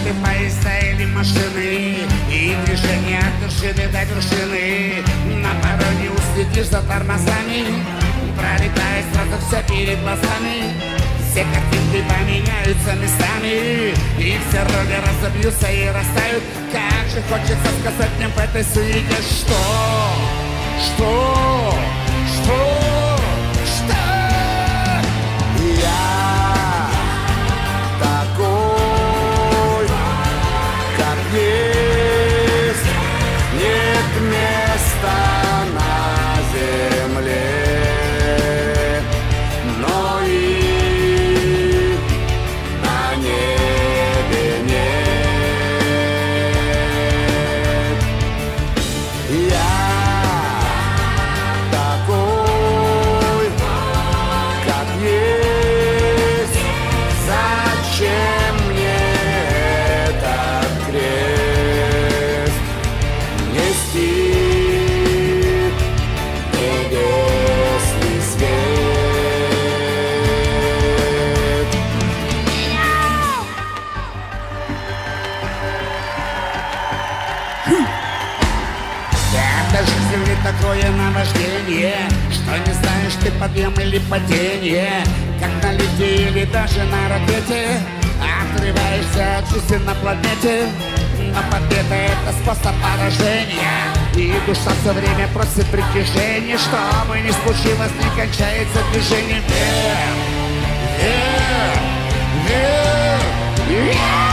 Самолеты, поезда или машины, и движение от вершины до вершины. На дороге уследишь за тормозами, пролетает сразу все перед глазами. Все картинки поменяются местами, и все роли разобьются и растают. Как же хочется сказать мне в этой суете, что? Я такой, как есть, нет места на земле, но и на небе нет. Я такой, как есть. Зачем мне этот крест нести? Небесный свет. Это жизнь ли такое наваждение, что не знаешь ты подъем или падение, как на лифте или даже на ракете, отрываешься от жизни на планете. Но победа — это способ поражения, и душа все время просит притяжения. Что бы ни случилось, не кончается движение вверх, вверх, вверх, вверх.